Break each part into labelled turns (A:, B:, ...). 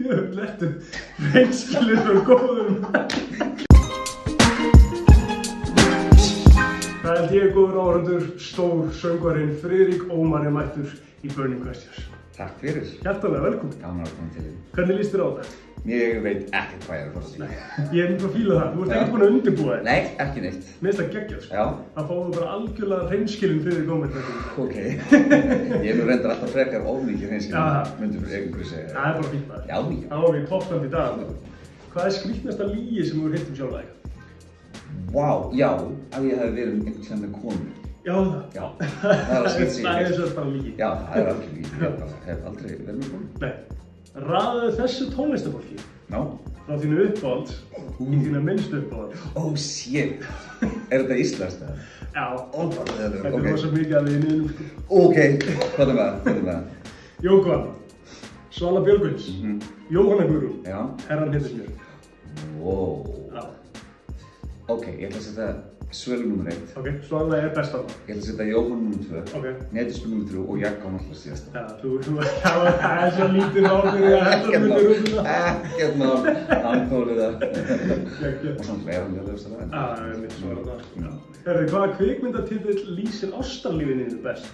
A: Lettu reynskilur og góðum. Það held ég góður áhorfendur, stór söngvarinn Friðrik Ómar mættur í Burning Questions.
B: Takk fyrir.
A: Hjartanlega velkomin.
B: Gaman að koma til þín.
A: Hvernig líst þér á þetta?
B: Ég veit ekkert hvað ég er að fara að því.
A: Ég er myndið að fíla það. Þú ert ekkert búin að undirbúa þig.
B: Nei, ekki neitt.
A: Mér finnst það geggjað, sko.
B: Já.
A: Það fáðu bara algjörlega reynskilin Friðrik Ómar þetta.
B: Ok. Ég er nú reyndar alltaf frekar ómikið reynskilin. Myndi fyrir einhverju segja.
A: Það er bara fínt maður.
B: Já, mjög.
A: Það var við toppland í dag. Hvað er skrítnasta lygi sem þú hefur heyrt sjálf þig?
B: Vá, já, að ég hef verið einhvern sem með konu.
A: Já, það.
B: Já, það er að skilja sig.
A: Það er svo bara lygi.
B: Já, það er alveg lygi. Ég hef aldrei verið með konu.
A: Nei. Raðaðu þessu tónlistafólki.
B: Ná.
A: Frá þínu uppáhalds í þína minnstu uppáhalds.
B: Oh shit. Er þetta íslenskt eða?
A: Já. Þetta
B: Ok.
A: er rosa mikið að viðniðnum, sko.
B: Ok, hvað er það?
A: Jókvan, Svala Björgvins, Jóhanna Guðrún,
B: Já.
A: Herran Hittismjör.
B: Wow.
A: Já.
B: Ok, ég ætla að setja Svölu nr. 1.
A: Ok, Svala er best þarna.
B: Ég ætla að setja Jóhann nr. 2.
A: Ok.
B: Netismjör nr. 3 og Jakka náttúrulega síðasta.
A: Já, það er svo lítið ábyrði að þetta myndir rúðuna.
B: Ekkert mál, anþólið það.
A: Geggjað.
B: Og svona er hann löglegast að
A: Já, ég er mitt svara það, sko. Herri, hvaða kvikmyndatitill lýsir ástarlífinu þínu best?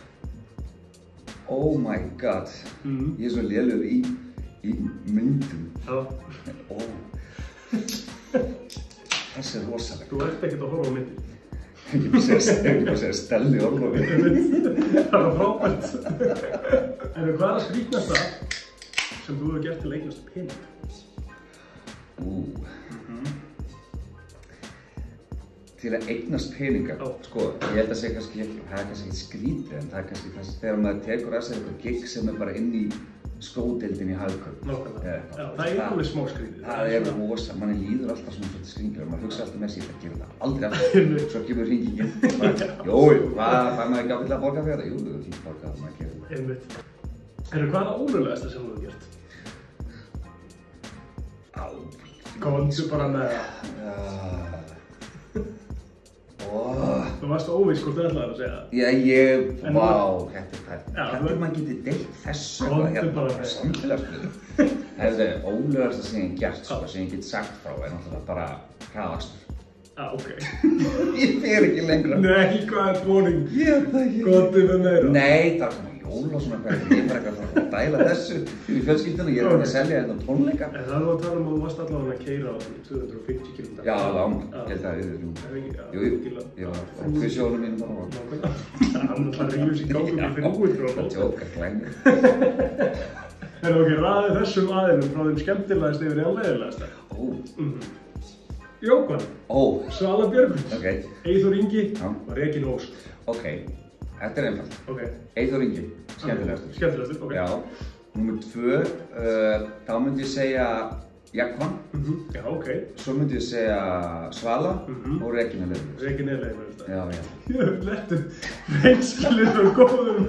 B: Oh my god. Ég er svo lélegur í myndum.
A: Já.
B: Þessi er rosaleg.
A: Þú ert ekkert að horfa á myndir.
B: Ég bara segja Stelli Orlofi.
A: Það var frábært. Herri, hvað er að skrítnasta sem þú hefur gert til að eignast pening?
B: Til að eignast peninga,
A: Já.
B: sko, ég held að segja kannski, það er kannski ekkert skrítið, en það er kannski þess þegar maður tekur að segja eitthvað gig sem er bara inn í skódeildin í Hagkaup.
A: Nákvæmlega. Já, það er alveg smá skrítið.
B: Það er rosa, manni líður alltaf svona svolítið skringilega, maður hugsa alltaf með sér að gera það aldrei aftur, svo kemur hringingin, jú, hvað fær maður ekki ábyggilega að borga fyrir þetta? Jú, þú er fínt borgað að maður gerir það.
A: Einmitt. Herri, hvað er það ómögulegasta sem þú hefur gert? Komdu bara með það. Þú varst óviss hvort þú ætlaðir að segja það.
B: Já, vá, þetta er tært.
A: Já,
B: Hvernig maður geti deilt þessu
A: Komdu bara
B: á
A: með.
B: samfélagsmiðlum? Það er ólegasta sem ég hef gert, sko, sem ég get sagt frá, er náttúrulega bara hraðakstur.
A: Ok.
B: Ég fer ekki lengra.
A: Nei, hvað er bóning?
B: Ég veit það ekki.
A: Komdu með meira.
B: Nei, það er svona jól og svona hvað, ég er bara eitthvað að dæla þessu fyrir fjölskylduna, ég er að selja þetta á tónleika.
A: En það er nú að tala um að þú varst allavega að keyra á 250 km.
B: Já, langt, ég held að það er jú, ég var á kvissjónum mínum bara og...
A: Það er alltaf rífus í gangum í 500 og...
B: Það tjókar glænir.
A: En ok, raðið þessum aðilum frá þeim skemmtilegast yfir í hann leiðilegasta. Jókvan, Svala Björgvins, Eyþór Ingi og Regína Ósk.
B: Ok, þetta er einfalt.
A: Ok.
B: Eyþór Ingi, skemmtilegastur.
A: Skemmtilegastur, ok.
B: Já. Númer 2, þá myndi ég segja Jakvan.
A: Já, ok.
B: Svo myndi ég segja Svala og Regína Leifur.
A: Regína Leifur.
B: Já.
A: Lettu reynskilur og góðum.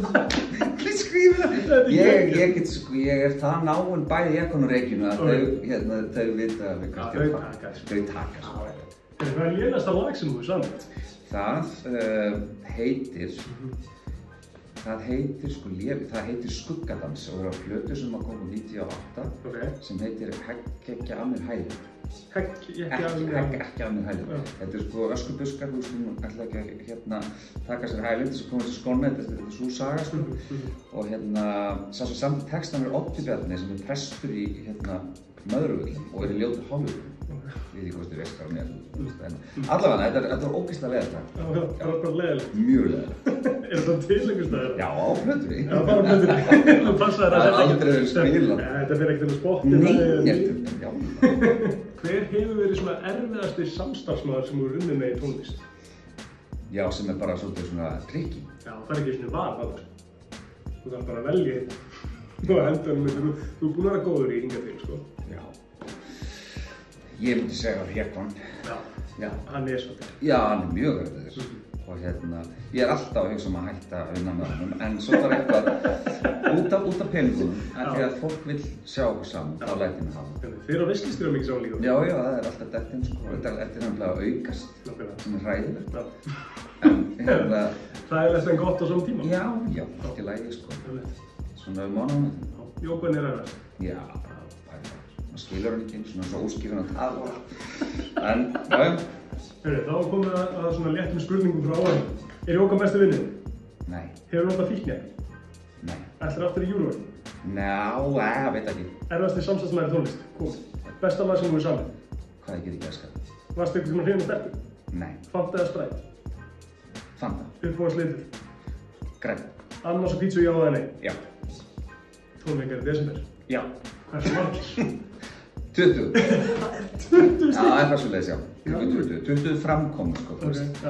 B: Hvað skrifa það? Ég er það náinn bæði Jakvan og Regínu að þau vita að við kannski
A: að
B: þau taka.
A: Hvað er lélegasta lag sem þú er samið?
B: Það heitir Skuggadans og er á plötu sem kom á 98 sem heitir Hegg ekki að mér hæli. Hegg ekki að mér hæli. Þetta er sko öskubuskar, þú veist, hún ætla ekki að taka sér hælinn þess að koma þessi skóna, þetta er svo saga sko. Og sá sem samt textan er Oddi Bjarni sem er prestur í Möðruvöllum og er í Ljótur Hálfum. Við ekki hvort þið veist hvað hún er, en allavega, þetta var ógeðslega leiðilegt.
A: Já, það var bara leiðilegt.
B: Mjög leiðilegt.
A: Er þetta til einhvers staðar?
B: Já, á plötunni.
A: Já, bara á plötunni. Þú passaði
B: að þetta aldrei verið spilað.
A: Þetta fyrir ekkert inn á spottinu.
B: Nei, já.
A: Hver hefur verið svona erfiðasti samstarfsmaður sem þú hefur unnið með í tónlist?
B: Já, sem er bara svolítið svona tricky.
A: Já, það er ekki svona val að það. Þú þarf bara að velja einn. Þú er búin að vera góður í hingað til, sko.
B: Já. Ég myndi segja Jakvan.
A: Já, hann er svolítið.
B: Já, hann er mjög erfiður. Og ég er alltaf að hugsa að hætta að vinna með honum, en svo var eitthvað út af peningunum, en því að fólk vill sjá okkur saman, þá læt ég mig hafa.
A: Þeir eru á veistlistýrum mikið saman líka?
B: Já, það er alltaf dettinn, sko. Þetta er nefnilega að aukast, sem er hræðilegt.
A: Hræðilegt en gott á svona tíma?
B: Já, allt í lagi, sko. Svona mánuðum.
A: Jókvan er erfiðast?
B: Já, bæði. maður skilur hann ekki eins og svo óskýr hann að tala. En, já.
A: Þá komum við að svona léttum spurningum frá áhægum. Er Jóka besti vinnur?
B: Nei.
A: Hefur notað fíkniefni?
B: Nei.
A: Ætlar aftur í Eurovision?
B: Veit ekki.
A: Erfiðasti samstarfsmaður í tónlist? Komið. Besta lag sem þú hefur samið?
B: Hvað ég get ekki að skapa?
A: Varstu einhvern tímann hrifinn af stelpu?
B: Nei.
A: Fanta eða Sprite?
B: Fanta.
A: Uppáhaldslitur?
B: Grænn.
A: Ananas og pítsu, já eða nei?
B: Já.
A: Tónleikar í desember?
B: Já.
A: Hversu margir?
B: 20.
A: Það er 20 stík?
B: Já, eitthvað svoleiðis, já. 20 framkomu, sko, þú veist.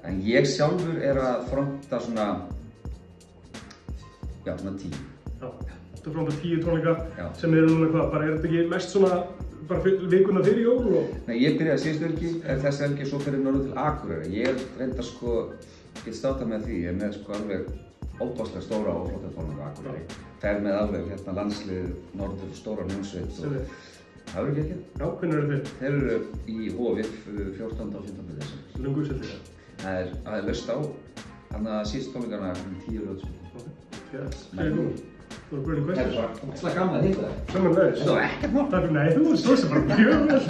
B: En ég sjálfur er að fronta svona, já, svona 10.
A: Já, þú fronta 10 tónleika sem eru núna hvað, bara er þetta ekki mest svona, bara vikuna fyrir jól og?
B: Nei, ég byrjaði síðustu helgi, þessi helgi svo fyrir norður til Akureyri. Ég er reynda sko, get státað með því, ég er með sko alveg óbáslega stóra og flotta tónleika á Akureyri. Fer með alveg hérna landslið, norður, stóra hljómsveit og það verður ekki ekki.
A: Já, hvernig eru þeir?
B: Þeir eru í Hófið 14. og 15. desember.
A: Lungu útsettir það?
B: Það er laust á, þannig að síðust tónleikana er 10 lögum.
A: Ok, það góð. Þú voru burning questions.
B: Það er bara gaman að hitta það.
A: Samanlega.
B: Það var ekkert mál.
A: Nei, þú stóðst bara mjög vel.